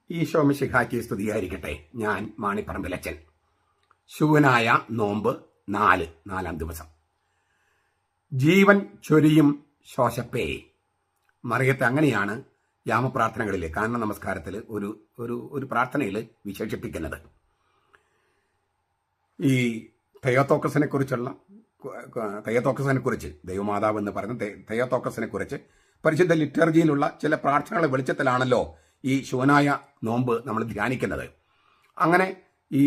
ഈശോ മിശിഹായ്ക്ക് സ്തുതിയായിരിക്കട്ടെ. ഞാൻ മാണിപ്പറമ്പിലച്ചൻ. ശൂനായ നോമ്പ് 4 ദിവസം. ജീവൻ ചൊരിയും ശോശപ്പേ. മറിയത്തെ അങ്ങനെയാണ് യാമപ്രാർത്ഥനകളിൽ, കാരണ നമസ്കാരത്തിൽ ഒരു ഒരു ഒരു പ്രാർത്ഥനയിൽ വിശേഷിപ്പിക്കുന്നത്. ഈ തെയോത്തോക്കസിനെ കുറിച്ച് ദൈവമാതാവ് എന്ന് പറയുന്ന തെയോത്തോക്കസിനെ കുറിച്ച് പരിശുദ്ധ ലിറ്റർജിയിലുള്ള ചില പ്രാർത്ഥനകളുടെ വെളിച്ചത്തിലാണല്ലോ ഈ ശൂനായ നോമ്പ് നമ്മൾ ധ്യാനിക്കുന്നത്. അങ്ങനെ ഈ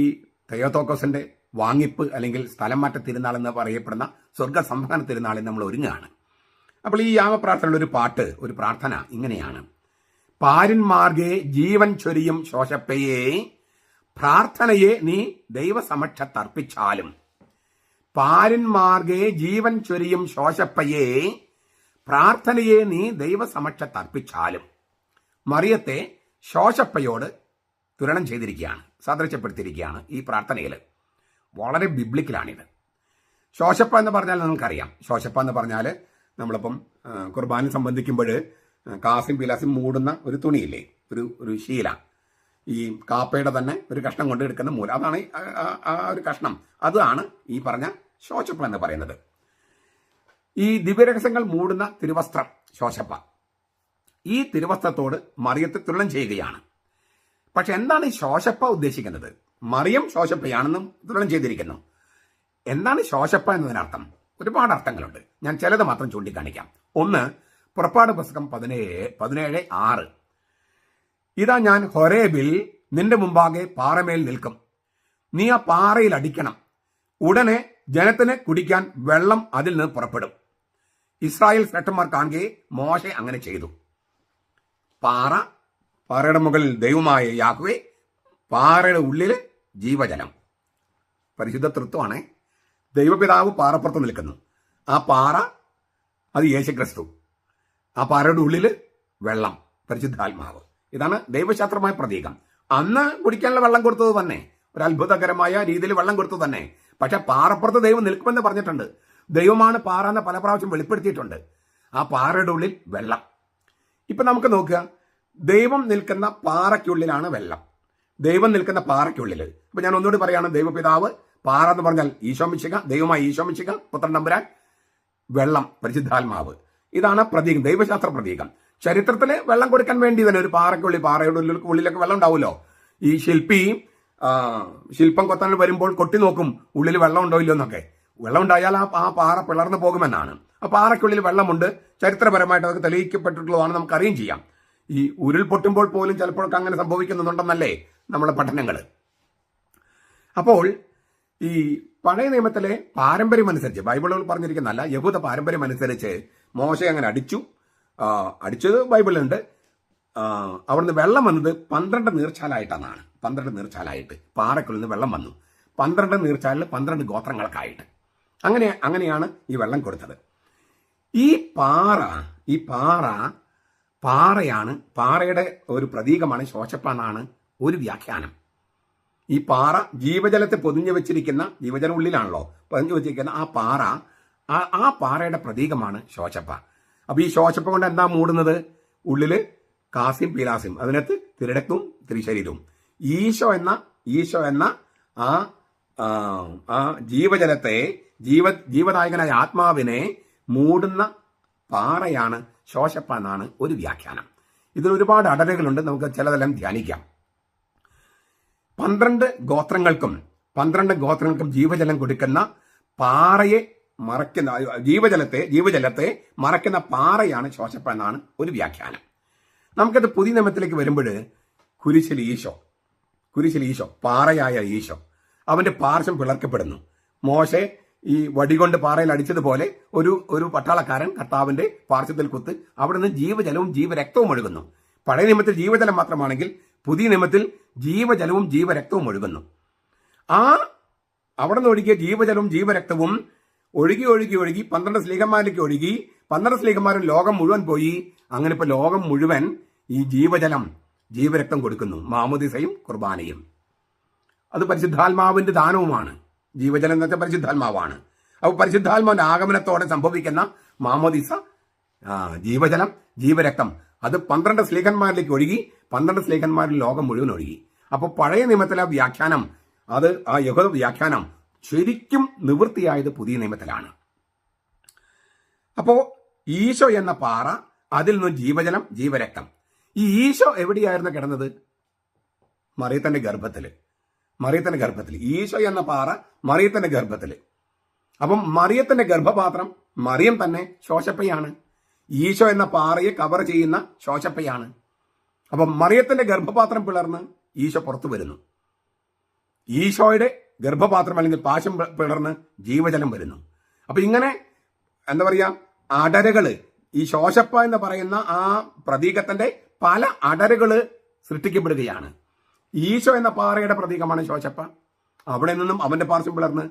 തെയോത്തോക്കസിന്റെ വാങ്ങിപ്പ് അല്ലെങ്കിൽ സ്ഥലം മാറ്റ തിരുനാൾ എന്ന് പറയപ്പെടുന്ന സ്വർഗ സംസ്ഥാന തിരുനാളിൽ നമ്മൾ ഒരുങ്ങുകയാണ്. അപ്പോൾ ഈ യാമപ്രാർത്ഥനയുടെ ഒരു പ്രാർത്ഥന ഇങ്ങനെയാണ്: പാരന്മാർഗെ ജീവൻ ചൊരിയും ശോശപ്പയെ, പ്രാർത്ഥനയെ നീ ദൈവസമക്ഷത്തർപ്പിച്ചാലും. പാരന്മാർഗെ ജീവൻ ചൊരിയും ശോശപ്പയെ, പ്രാർത്ഥനയെ നീ ദൈവസമക്ഷത്തർപ്പിച്ചാലും. മറിയത്തെ ശോശപ്പയോട് തുലനം ചെയ്തിരിക്കുകയാണ്, സാദൃശ്യപ്പെടുത്തിയിരിക്കുകയാണ് ഈ പ്രാർത്ഥനയിൽ. വളരെ ബിബ്ലിക്കലാണിത്. ശോശപ്പ എന്ന് പറഞ്ഞാൽ നമുക്കറിയാം. ശോശപ്പ എന്ന് പറഞ്ഞാൽ നമ്മളിപ്പം കുർബാന സംബന്ധിക്കുമ്പോൾ കാസിം പിലാസിം മൂടുന്ന ഒരു തുണിയില്ലേ, ഒരു ശീല, ഈ കാപ്പയുടെ തന്നെ ഒരു കഷ്ണം കൊണ്ട് എടുക്കുന്ന മൂല, അതാണ് ആ ഒരു കഷ്ണം. അതാണ് ഈ പറഞ്ഞ ശോശപ്പ എന്ന് പറയുന്നത്. ഈ ദിവ്യരഹസ്യങ്ങൾ മൂടുന്ന തിരുവസ്ത്രം ശോശപ്പ. ഈ തിരുവസ്ത്രത്തോട് മറിയത്തെ തുലനം ചെയ്യുകയാണ്. പക്ഷെ എന്താണ് ഈ ശോശപ്പ ഉദ്ദേശിക്കുന്നത്? മറിയം ശോശപ്പയാണെന്നും തുലനം ചെയ്തിരിക്കുന്നു. എന്താണ് ശോശപ്പ എന്നതിനർത്ഥം? ഒരുപാട് അർത്ഥങ്ങളുണ്ട്. ഞാൻ ചിലത് മാത്രം ചൂണ്ടിക്കാണിക്കാം. ഒന്ന്, പുറപ്പാട് പുസ്തകം 17:6. ഇതാ ഞാൻ ഹൊരേബിൽ നിന്റെ മുമ്പാകെ പാറമേൽ നിൽക്കും, നീ ആ പാറയിൽ അടിക്കണം, ഉടനെ ജനത്തിന് കുടിക്കാൻ വെള്ളം അതിൽ നിന്ന് പുറപ്പെടും. ഇസ്രായേൽ ശ്രേഷ്ഠന്മാർ കാണുകയെ മോശെ അങ്ങനെ ചെയ്തു. പാറയുടെ മുകളിൽ ദൈവമായ യാഹ്വേ, പാറയുടെ ഉള്ളിൽ ജീവജലം. പരിശുദ്ധ തൃത്വമാണ്. ദൈവപിതാവ് പാറപ്പുറത്ത് നിൽക്കുന്നു. ആ പാറ അത് യേശുക്രിസ്തു. ആ പാറയുടെ ഉള്ളിൽ വെള്ളം, പരിശുദ്ധാത്മാവ്. ഇതാണ് ദൈവശാസ്ത്രമായ പ്രതീകം. അന്ന് കുടിക്കാനുള്ള വെള്ളം കൊടുത്തത് തന്നെ, ഒരു അത്ഭുതകരമായ രീതിയിൽ വെള്ളം കൊടുത്തത് തന്നെ. പക്ഷെ പാറപ്പുറത്ത് ദൈവം നിൽക്കുമെന്ന് പറഞ്ഞിട്ടുണ്ട്. ദൈവമാണ് പാറ എന്ന് പല പ്രാവശ്യം വെളിപ്പെടുത്തിയിട്ടുണ്ട്. ആ പാറയുടെ ഉള്ളിൽ വെള്ളം. ഇപ്പൊ നമുക്ക് നോക്കുക, ദൈവം നിൽക്കുന്ന പാറയ്ക്കുള്ളിലാണ് വെള്ളം. ദൈവം നിൽക്കുന്ന പാറയ്ക്കുള്ളിൽ. അപ്പൊ ഞാൻ ഒന്നുകൂടി പറയാണ്: ദൈവപിതാവ്, പാറ എന്ന് പറഞ്ഞാൽ ഈശോമിശിഹ, ദൈവമായി ഈശോമിശിഹ, പുത്രൻ തമ്പുരാൻ, വെള്ളം പാറ. ഇതാണ് പ്രതീകം, ദൈവശാസ്ത്ര പ്രതീകം. ചരിത്രത്തിൽ വെള്ളം കൊടുക്കാൻ വേണ്ടി തന്നെ ഒരു പാറയ്ക്കുള്ളിൽ, പാറയുടെ ഉള്ളിലൊക്കെ വെള്ളം ഉണ്ടാവുമല്ലോ. ഈ ശില്പം കൊത്താൻ വരുമ്പോൾ കൊട്ടി നോക്കും ഉള്ളിൽ വെള്ളം ഉണ്ടോ ഇല്ലോ എന്നൊക്കെ. വെള്ളം ഉണ്ടായാൽ ആ പാറ പിളർന്നു പോകുമെന്നാണ്. ആ പാറയ്ക്കുള്ളിൽ വെള്ളമുണ്ട്. ചരിത്രപരമായിട്ട് അതൊക്കെ തെളിയിക്കപ്പെട്ടിട്ടുള്ളതാണ്, നമുക്കറിയും ചെയ്യാം. ഈ ഉരുൾ പൊട്ടുമ്പോൾ പോലും ചിലപ്പോഴൊക്കെ അങ്ങനെ സംഭവിക്കുന്നുണ്ടെന്നല്ലേ നമ്മളെ പഠനങ്ങൾ. അപ്പോൾ ഈ പഴയ നിയമത്തിലെ പാരമ്പര്യം അനുസരിച്ച്, ബൈബിളുകൾ പറഞ്ഞിരിക്കുന്നതല്ല, യഹൂദ പാരമ്പര്യം അനുസരിച്ച് മോശെ അങ്ങനെ അടിച്ചത് ബൈബിളുണ്ട്. അവിടുന്ന് വെള്ളം വന്നത് 12 നീർച്ചാലായിട്ടാണ്. 12 നീർച്ചാലായിട്ട് പാറയ്ക്കുള്ളിൽ നിന്ന് വെള്ളം വന്നു. 12 നീർച്ചാലിൽ 12 ഗോത്രങ്ങൾക്കായിട്ട്. അങ്ങനെയാണ് ഈ വെള്ളം കൊടുത്തത്. ഈ പാറയാണ്, പാറയുടെ ഒരു പ്രതീകമാണ് ശോശപ്പ എന്നാണ് ഒരു വ്യാഖ്യാനം. ഈ പാറ ജീവജലത്തെ പൊതിഞ്ഞു വെച്ചിരിക്കുന്ന, ജീവജലം ഉള്ളിലാണല്ലോ പൊതിഞ്ഞു വെച്ചിരിക്കുന്ന ആ പാറയുടെ പ്രതീകമാണ് ശോശപ്പ. അപ്പൊ ഈ ശോശപ്പ കൊണ്ട് എന്താ മൂടുന്നത്? ഉള്ളില് കാസിം പീലാസിം, അതിനകത്ത് തിരുരക്തവും തിരുശരീരവും. ഈശോ എന്ന ആ ജീവജലത്തെ, ജീവദായകനായ ആത്മാവിനെ മൂടുന്ന പാറയാണ് ശോശപ്പ എന്നാണ് ഒരു വ്യാഖ്യാനം. ഇതിൽ ഒരുപാട് അടരുകളുണ്ട്, നമുക്ക് ചിലതെല്ലാം ധ്യാനിക്കാം. 12 ഗോത്രങ്ങൾക്കും ജീവജലം കൊടുക്കുന്ന പാറയെ മറയ്ക്കുന്ന, ജീവജലത്തെ മറയ്ക്കുന്ന പാറയാണ് ശോശപ്പ എന്നാണ് ഒരു വ്യാഖ്യാനം. നമുക്കത് പുതിയ നിയമത്തിലേക്ക് വരുമ്പോൾ കുരിശിൽ ഈശോ, പാറയായ ഈശോ, അവന്റെ പാർശ്വം പിളർക്കപ്പെടുന്നു. മോശെ ഈ വടികൊണ്ട് പാറയിൽ അടിച്ചതുപോലെ ഒരു പട്ടാളക്കാരൻ കർത്താവിന്റെ പാർശ്വത്തിൽ കുത്ത്, അവിടുന്ന് ജീവജലവും ജീവരക്തവും ഒഴുകുന്നു. പഴയ നിയമത്തിൽ ജീവജലം മാത്രമാണെങ്കിൽ പുതിയ നിയമത്തിൽ ജീവജലവും ജീവരക്തവും ഒഴുകുന്നു. അവിടെ നിന്ന് ഒഴുകിയ ജീവജലവും ജീവരക്തവും ഒഴുകി 12 സ്ലീഹന്മാരിലേക്ക് ഒഴുകി. 12 സ്ലീഹന്മാരും ലോകം മുഴുവൻ പോയി. അങ്ങനെ ഇപ്പൊ ലോകം മുഴുവൻ ഈ ജീവജലം ജീവരക്തം കൊടുക്കുന്നു. മാമോദിസയും കുർബാനയും അത് പരിശുദ്ധാത്മാവിന്റെ ദാനവുമാണ്. ജീവജലം എന്ന് വെച്ചാൽ പരിശുദ്ധാത്മാവാണ്. അപ്പോൾ പരിശുദ്ധാത്മാവിന്റെ ആഗമനത്തോടെ സംഭവിക്കുന്ന മാമോദിസ, ജീവജലം, ജീവരക്തം, അത് 12 സ്ലീഹന്മാരിലേക്ക് ഒഴുകി, 12 സ്ലീഹന്മാരിൽ ലോകം മുഴുവൻ ഒഴുകി. അപ്പോൾ പഴയ നിയമത്തിലെ വ്യാഖ്യാനം, അത് ആ യഹൂദ വ്യാഖ്യാനം ശരിക്കും നിവൃത്തിയായത് പുതിയ നിയമത്തിലാണ്. അപ്പോൾ ഈശോ എന്ന പാറ, അതിൽ നിന്ന് ജീവജലം, ജീവരക്തം. ഈ ഈശോ എവിടെയായിരുന്നു കിടന്നത്? മറിയത്തിന്റെ ഗർഭത്തിൽ. ഈശോ എന്ന പാറ മറിയത്തിന്റെ ഗർഭത്തിൽ. അപ്പം മറിയത്തിന്റെ ഗർഭപാത്രം മറിയം തന്നെ ശോശപ്പയാണ്. ഈശോ എന്ന പാറയെ കവർ ചെയ്യുന്ന ശോശപ്പയാണ്. അപ്പം മറിയത്തിന്റെ ഗർഭപാത്രം പിളർന്ന് ഈശോ പുറത്തു വരുന്നു. ഈശോയുടെ ഗർഭപാത്രം അല്ലെങ്കിൽ പാശം പിളർന്ന് ജീവജലം വരുന്നു. അപ്പൊ ഇങ്ങനെ എന്താ പറയാ, അടരുകള്, ഈ ശോശപ്പ എന്ന് പറയുന്ന ആ പ്രതീകത്തിന്റെ പല അടരുകള് സൃഷ്ടിക്കപ്പെടുകയാണ്. ഈശോ എന്ന പാറയുടെ പ്രതീകമാണ് ശോശപ്പ. അവിടെ നിന്നും അവന്റെ പാർശ്വം പിളർന്ന്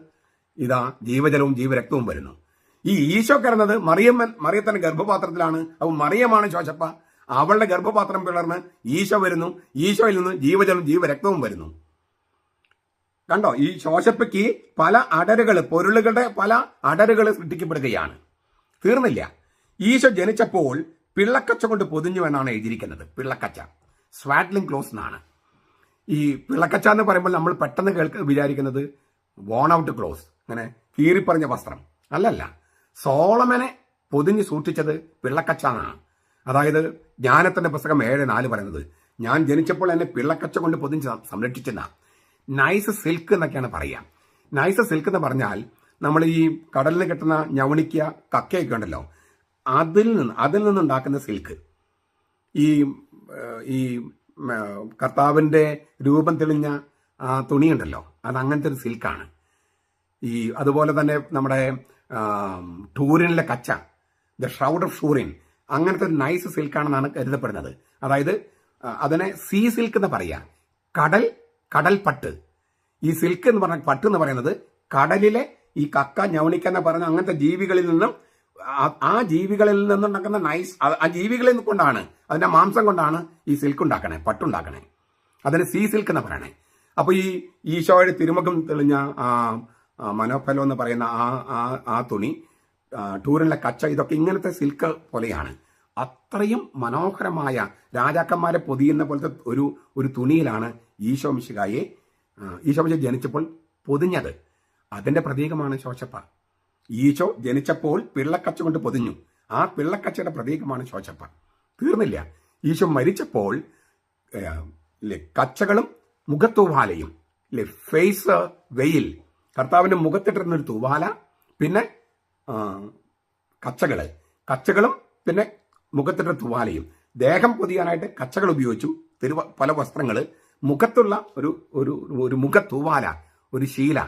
ഇതാ ജീവജലവും ജീവരക്തവും വരുന്നു. ഈ ഈശോ കിടന്നത് മറിയത്തിന്റെ ഗർഭപാത്രത്തിലാണ്. അപ്പോൾ മറിയമാണ് ശോശപ്പ. അവളുടെ ഗർഭപാത്രം പിളർന്ന് ഈശോ വരുന്നു. ഈശോയിൽ നിന്ന് ജീവജലവും ജീവരക്തവും വരുന്നു. കണ്ടോ, ഈ ശോശപ്പയ്ക്ക് പല അടരുകൾ, പൊരുളുകളുടെ പല അടരുകൾ സൃഷ്ടിക്കപ്പെടുകയാണ്. തീർന്നില്ല. ഈശോ ജനിച്ചപ്പോൾ പിള്ളക്കച്ച കൊണ്ട് പൊതിഞ്ഞു എന്നാണ് എഴുതിയിരിക്കുന്നത്. പിള്ളക്കച്ച, സ്വാഡ്ലിംഗ് ക്ലോസ് എന്നാണ്. ഈ പിള്ളക്കച്ച എന്ന് പറയുമ്പോൾ നമ്മൾ പെട്ടെന്ന് വിചാരിക്കുന്നത് വോൺ ഔട്ട് ക്ലോസ്, അങ്ങനെ കീറിപ്പറഞ്ഞ വസ്ത്രം. അല്ലല്ല, സോളമനെ പൊതിഞ്ഞ് സൂക്ഷിച്ചത് പിള്ളക്കച്ച എന്നാണ്. അതായത് ജ്ഞാനത്തിന്റെ പുസ്തകം 7:4 പറയുന്നത്, ഞാൻ ജനിച്ചപ്പോൾ എന്നെ പിള്ളക്കച്ച കൊണ്ട് പൊതിഞ്ഞ് സംരക്ഷിച്ചെന്ന. നൈസ് സിൽക്ക് എന്നൊക്കെയാണ് പറയുക. നൈസ് സിൽക്ക് എന്ന് പറഞ്ഞാൽ നമ്മൾ ഈ കടലിൽ കിട്ടുന്ന ഞവണിക്ക, കക്കയൊക്കെ ഉണ്ടല്ലോ, അതിൽ നിന്നുണ്ടാക്കുന്ന സിൽക്ക്. ഈ കർത്താവിന്റെ രൂപം തെളിഞ്ഞ തുണിയുണ്ടല്ലോ, അത് അങ്ങനത്തെ ഒരു സിൽക്കാണ്. അതുപോലെ തന്നെ നമ്മുടെ ടൂറിനിലെ കച്ച, ദ ഷ്രൗഡ് ഓഫ് ഷൂറിൻ, അങ്ങനത്തെ ഒരു നൈസ് സിൽക്കാണെന്നാണ് കരുതപ്പെടുന്നത്. അതായത് അതിനെ സീ സിൽക്ക് എന്ന് പറയാ. കടൽ പട്ട്. ഈ സിൽക്ക് എന്ന് പറഞ്ഞ പട്ട് എന്ന് പറയുന്നത് കടലിലെ ഈ കക്ക, ഞവണിക്ക എന്ന് പറയുന്ന അങ്ങനത്തെ ജീവികളിൽ നിന്നും, ആ ജീവികളിൽ നിന്നുണ്ടാക്കുന്ന നൈസ്, ആ ജീവികളിൽ കൊണ്ടാണ്, അതിന്റെ മാംസം കൊണ്ടാണ് ഈ സിൽക്ക് ഉണ്ടാക്കണേ, പട്ടുണ്ടാക്കണേ. അതിന് സീ സിൽക്ക് എന്ന് പറയണേ. അപ്പൊ ഈ ഈശോയുടെ തിരുമുഖം തെളിഞ്ഞ മനോഫലം എന്ന് പറയുന്ന ആ തുണി, ടൂറിനിലെ കച്ച, ഇതൊക്കെ ഇങ്ങനത്തെ സിൽക്ക് പോലെയാണ്. അത്രയും മനോഹരമായ, രാജാക്കന്മാരെ പൊതിയുന്ന പോലത്തെ ഒരു തുണിയിലാണ് ഈശോ മിശിഹായെ ജനിച്ചപ്പോൾ പൊതിഞ്ഞത്. അതിന്റെ പ്രതീകമാണ് ശോശപ്പ. ഈശോ ജനിച്ചപ്പോൾ പിള്ളക്കച്ച കൊണ്ട് പൊതിഞ്ഞു. ആ പിള്ളക്കച്ചയുടെ പ്രതീകമാണ് ശോശപ്പ. തീർന്നില്ല. ഈശോ മരിച്ചപ്പോൾ കച്ചകളും മുഖത്തൂവാലയും, ഫേസ് വെയിൽ, കർത്താവിന്റെ മുഖത്തിട്ടിരുന്നൊരു തൂവാല, പിന്നെ കച്ചകളും പിന്നെ മുഖത്തിട്ട തൂവാലയും. ദേഹം പൊതിയാനായിട്ട് കച്ചകൾ ഉപയോഗിച്ചു, പല വസ്ത്രങ്ങൾ. മുഖത്തുള്ള ഒരു മുഖത്തൂവാല, ഒരു ശീല,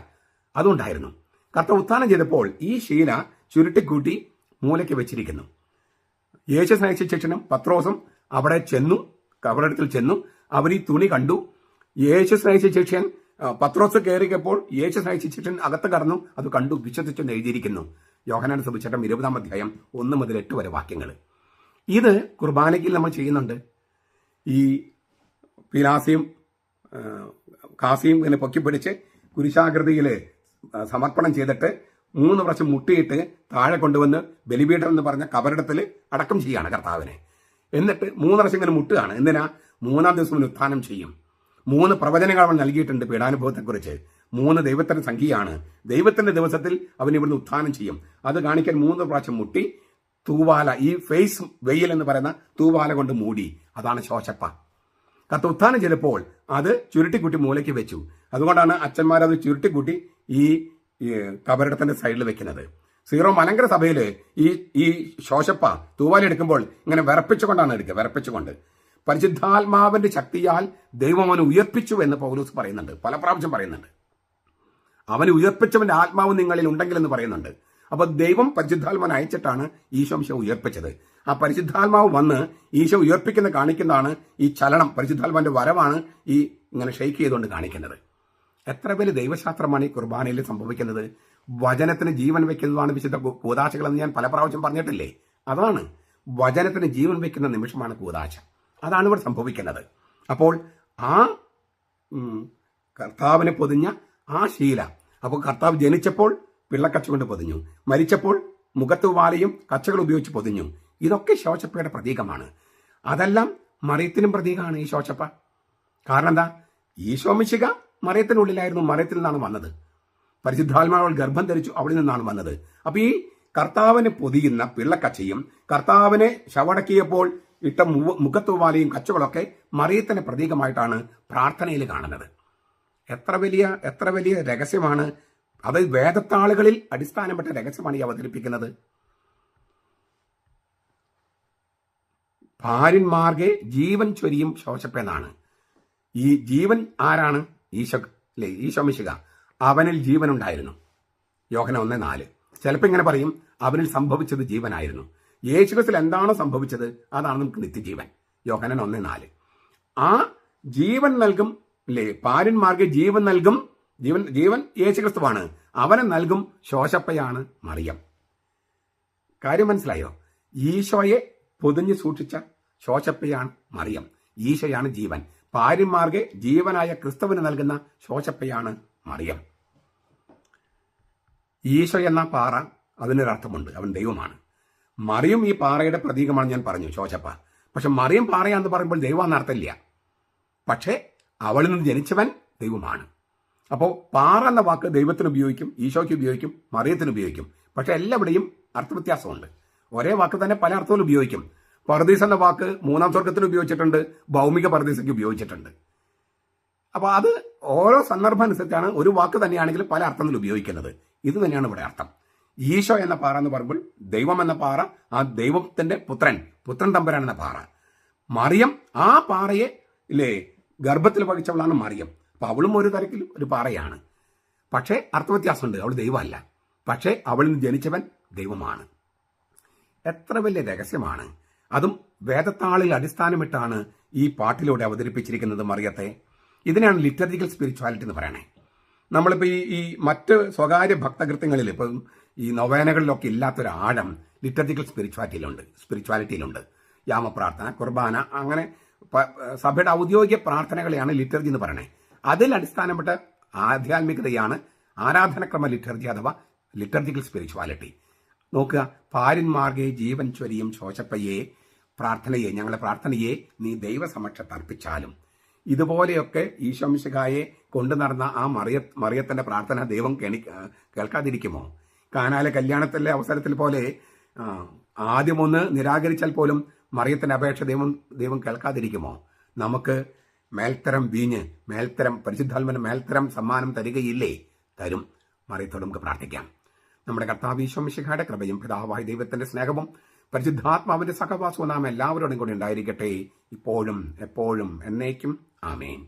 അതുണ്ടായിരുന്നു. കർത്താവ് ഉത്ഥാനം ചെയ്തപ്പോൾ ഈ ശീല ചുരുട്ടിക്കൂട്ടി മൂലയ്ക്ക് വെച്ചിരിക്കുന്നു. യേശു സ്നേഹിച്ച ശിഷ്യനും പത്രോസും കബറടത്തിൽ ചെന്നു. അവർ ഈ തുണി കണ്ടു. യേശു സ്നേഹിച്ച ശിഷ്യൻ പത്രോസ് കയറിയപ്പോൾ യേശു സ്നേഹിച്ച ശിഷ്യൻ അകത്ത് കടന്നു, അത് കണ്ടു, വിശ്വസിച്ചെന്ന് എഴുതിയിരിക്കുന്നു. യോഹന്നാന്റെ സുവിശേഷം 20-ാം അധ്യായം 1 മുതൽ 8 വരെ വാക്യങ്ങൾ. ഇത് കുർബാനയ്ക്ക് നമ്മൾ ചെയ്യുന്നുണ്ട്. ഈ പീലാസിയും കാസിയും ഇങ്ങനെ പൊക്കിപ്പിടിച്ച് കുരിശാകൃതിയിൽ സമർപ്പണം ചെയ്തിട്ട് 3 പ്രാവശ്യം മുട്ടിയിട്ട് താഴെ കൊണ്ടുവന്ന് ബലിപീഠം എന്ന് പറഞ്ഞ കബറിടത്തിൽ അടക്കം ചെയ്യാണ് കർത്താവിനെ. എന്നിട്ട് 3 പ്രാവശ്യം ഇങ്ങനെ മുട്ടുകയാണ്. എന്തിനാ? 3-ാം ദിവസം ഉത്ഥാനം ചെയ്യും. 3 പ്രവചനങ്ങൾ അവൻ നൽകിയിട്ടുണ്ട് പീഡാനുഭവത്തെക്കുറിച്ച്. 3 ദൈവത്തിന്റെ സംഖ്യയാണ്. ദൈവത്തിന്റെ ദിവസത്തിൽ അവൻ ഇവിടുന്ന് ഉത്ഥാനം ചെയ്യും. അത് കാണിക്കാൻ 3 പ്രാവശ്യം മുട്ടി തൂവാല, ഈ ഫേസ് വെയിൽ എന്ന് പറയുന്ന തൂവാല കൊണ്ട് മൂടി. അതാണ് ശോശപ്പ. കത്ത് ഉത്ഥാനം ചെയ്തപ്പോൾ അത് ചുരുട്ടിക്കുട്ടി മൂലയ്ക്ക് വെച്ചു. അതുകൊണ്ടാണ് അച്ഛന്മാരത് ചുരുട്ടിക്കുട്ടി ഈ കബറിടത്തിന്റെ സൈഡിൽ വെക്കുന്നത്. സീറോ മലങ്കര സഭയിൽ ഈ ശോശപ്പ തൂവാല എടുക്കുമ്പോൾ ഇങ്ങനെ വിറപ്പിച്ചുകൊണ്ടാണ് എടുക്കുക. വിറപ്പിച്ചുകൊണ്ട് പരിശുദ്ധാത്മാവിന്റെ ശക്തിയാൽ ദൈവം അവനെ ഉയർപ്പിച്ചു എന്ന് പൗലോസ് പറയുന്നുണ്ട്, പല പ്രാവശ്യം പറയുന്നുണ്ട്. അവനെ ഉയർപ്പിച്ചവന്റെ ആത്മാവ് നിങ്ങളിൽ ഉണ്ടെങ്കിലെന്ന് പറയുന്നുണ്ട്. അപ്പൊ ദൈവം പരിശുദ്ധാത്മാവിനെ അയച്ചിട്ടാണ് ഈശോ ഉയർപ്പിച്ചത്. ആ പരിശുദ്ധാത്മാവ് വന്ന് ഈശോ കാണിക്കുന്നതാണ് ഈ ചലനം. പരിശുദ്ധാത്മാവിന്റെ വരവാണ് ഈ ഇങ്ങനെ ഷെയ്ക്ക് ചെയ്തുകൊണ്ട് കാണിക്കുന്നത്. എത്ര പേര് ദൈവശാസ്ത്രമാണ് ഈ കുർബാനയിൽ സംഭവിക്കുന്നത്. വചനത്തിന് ജീവൻ വെക്കുന്നതാണ് വിശുദ്ധ കൂദാശകളെന്ന് ഞാൻ പല പ്രാവശ്യം പറഞ്ഞിട്ടില്ലേ. അതാണ് വചനത്തിന് ജീവൻ വെക്കുന്ന നിമിഷമാണ് കൂദാശ. അതാണ് ഇവിടെ സംഭവിക്കുന്നത്. അപ്പോൾ ആ കർത്താവിനെ പൊതിഞ്ഞ ആ ശീല, അപ്പോൾ കർത്താവ് ജനിച്ചപ്പോൾ പിള്ളക്കച്ച കൊണ്ട് പൊതിഞ്ഞു, മരിച്ചപ്പോൾ മുഖത്തുവാലയും കച്ചകൾ ഉപയോഗിച്ച് പൊതിഞ്ഞു. ഇതൊക്കെ ശോശപ്പയുടെ പ്രതീകമാണ്. അതെല്ലാം മറിയത്തിനും പ്രതീകമാണ് ഈ ശോശപ്പ. കാരണം എന്താ? ഈശോ മിശിഹ മറിയത്തിനുള്ളിലായിരുന്നു, മറിയത്തിൽ നിന്നാണ് വന്നത്. പരിശുദ്ധാത്മാവ് ഗർഭം ധരിച്ചു, അവിടെ നിന്നാണ് വന്നത്. അപ്പൊ ഈ കർത്താവിനെ പൊതിയുന്ന പിള്ളക്കച്ചയും കർത്താവിനെ ശവടക്കിയപ്പോൾ ഇട്ട മുഖത്തുവാലയും കച്ചകളൊക്കെ മറിയത്തിന്റെ പ്രതീകമായിട്ടാണ് പ്രാർത്ഥനയിൽ കാണുന്നത്. എത്ര വലിയ രഹസ്യമാണ് അത്! വേദത്താളുകളിൽ അടിസ്ഥാനപ്പെട്ട രഹസ്യമാണ് ഈ അവതരിപ്പിക്കുന്നത്. ഭാര്യന്മാർഗെ ജീവൻ ചൊരിയും ശോശപ്പെന്നാണ്. ഈ ജീവൻ ആരാണ്? ഈശോ മിശിഹ. അവനിൽ ജീവൻ ഉണ്ടായിരുന്നു. യോഹന്നാൻ 1:4. ചിലപ്പോൾ ഇങ്ങനെ പറയും, അവനിൽ സംഭവിച്ചത് ജീവനായിരുന്നു. യേശുക്രിസ്തുവിൽ എന്താണോ സംഭവിച്ചത് അതാണ് നമുക്ക് നിത്യജീവൻ. യോഹന്നാൻ 1:4. ആ ജീവൻ നൽകും ഭാര്യന്മാർക്ക് ജീവൻ നൽകും. ജീവൻ യേശുക്രിസ്തുവാണ്. അവനെ നൽകും ശോശപ്പയാണ് മറിയം. കാര്യം മനസ്സിലായോ? ഈശോയെ പൊതിഞ്ഞു സൂക്ഷിച്ച ശോശപ്പയാണ് മറിയം. ഈശോയാണ് ജീവൻ. ഭാര്യന്മാർക്ക് ജീവനായ ക്രിസ്തുവിന് നൽകുന്ന ശോശപ്പയാണ് മറിയം. ഈശോ എന്ന പാറ, അതിനൊരർത്ഥമുണ്ട്, അവൻ ദൈവമാണ്. മറിയം ഈ പാറയുടെ പ്രതീകമാണ്, ഞാൻ പറഞ്ഞു, ശോശപ്പ. പക്ഷെ മറിയം പാറയാന്ന് പറയുമ്പോൾ ദൈവമാണെന്ന് അർത്ഥമില്ല. പക്ഷേ അവളിൽ നിന്ന് ജനിച്ചവൻ ദൈവമാണ്. അപ്പോൾ പാറ എന്ന വാക്ക് ദൈവത്തിന് ഉപയോഗിക്കും, ഈശോയ്ക്ക് ഉപയോഗിക്കും, മറിയത്തിന് ഉപയോഗിക്കും. പക്ഷെ എല്ലാവിടെയും അർത്ഥവ്യത്യാസമുണ്ട്. ഒരേ വാക്ക് തന്നെ പല അർത്ഥത്തിൽ ഉപയോഗിക്കും. പർദീസ് എന്ന വാക്ക് മൂന്നാം സ്വർഗത്തിന് ഉപയോഗിച്ചിട്ടുണ്ട്, ഭൗമിക പർദീസയ്ക്ക് ഉപയോഗിച്ചിട്ടുണ്ട്. അപ്പോൾ അത് ഓരോ സന്ദർഭം അനുസരിച്ചാണ് ഒരു വാക്ക് തന്നെയാണെങ്കിലും പല അർത്ഥത്തിൽ ഉപയോഗിക്കുന്നത്. ഇത് തന്നെയാണ് ഇവിടെ അർത്ഥം. ഈശോ എന്ന പാറ എന്ന് പറയുമ്പോൾ ദൈവം എന്ന പാറ, ആ ദൈവത്തിന്റെ പുത്രൻ തമ്പുരാൻ എന്ന പാറ. മറിയം ആ പാറയെ ഗർഭത്തിൽ വഹിച്ചവളാണ് മറിയം. അപ്പൊ അവളും ഒരു തരത്തിൽ ഒരു പാറയാണ്. പക്ഷേ അർത്ഥവ്യത്യാസമുണ്ട്. അവൾ ദൈവമല്ല, പക്ഷേ അവളിൽ നിന്ന് ജനിച്ചവൻ ദൈവമാണ്. എത്ര വലിയ രഹസ്യമാണ്! അതും വേദത്താളിൽ അടിസ്ഥാനമിട്ടാണ് ഈ പാട്ടിലൂടെ അവതരിപ്പിച്ചിരിക്കുന്നത് മറിയത്തെ. ഇതിനാണ് ലിറ്റർജിക്കൽ സ്പിരിച്വാലിറ്റി എന്ന് പറയണേ. നമ്മളിപ്പോൾ ഈ മറ്റ് സ്വകാര്യ ഭക്തകൃത്യങ്ങളിൽ, ഇപ്പം ഈ നൊവേനകളിലൊക്കെ ഇല്ലാത്തൊരു ആഴം ലിറ്റർജിക്കൽ സ്പിരിച്വാലിറ്റിയിലുണ്ട്. യാമപ്രാർത്ഥന, കുർബാന, അങ്ങനെ സഭയുടെ ഔദ്യോഗിക പ്രാർത്ഥനകളെയാണ് ലിറ്റർജി എന്ന് പറയണേ. അതിൽ അടിസ്ഥാനപ്പെട്ട ആധ്യാത്മികതയാണ് ആരാധനക്രമ ലിറ്റർജി അഥവാ ലിറ്റർജിക്കൽ സ്പിരിച്വാലിറ്റി. നോക്കുക, ഭാര്യന്മാർഗെ ജീവൻ ചൊരിയും ശോശപ്പയെ പ്രാർത്ഥനയെ, ഞങ്ങളുടെ പ്രാർത്ഥനയെ നീ ദൈവസമക്ഷത്ത് അർപ്പിച്ചാലും. ഇതുപോലെയൊക്കെ ഈശോ മിശിഹായെ കൊണ്ടു നടന്ന ആ മറിയത്തിന്റെ പ്രാർത്ഥന ദൈവം കേൾക്കാതിരിക്കുമോ? കാനായിലെ കല്യാണത്തിലെ അവസരത്തിൽ പോലെ ആദ്യമൊന്ന് നിരാകരിച്ചാൽ പോലും മറിയത്തിന്റെ അപേക്ഷ ദൈവം കേൾക്കാതിരിക്കുമോ? നമുക്ക് മേൽത്തരം വീഞ്ഞ്, പരിശുദ്ധാത്മാവിന്റെ മേൽത്തരം സമ്മാനം തരികയില്ലേ? തരും. മറിയത്തോട് നമുക്ക് പ്രാർത്ഥിക്കാം. നമ്മുടെ കർത്താവ് ഈശോ മിശിഹായുടെ കൃപയും പിതാവായ ദൈവത്തിന്റെ സ്നേഹവും പരിശുദ്ധാത്മാവിന്റെ സഹവാസവും നാം എല്ലാവരോടും കൂടി ഉണ്ടായിരിക്കട്ടെ, ഇപ്പോഴും എപ്പോഴും എന്നേക്കും. ആമേൻ.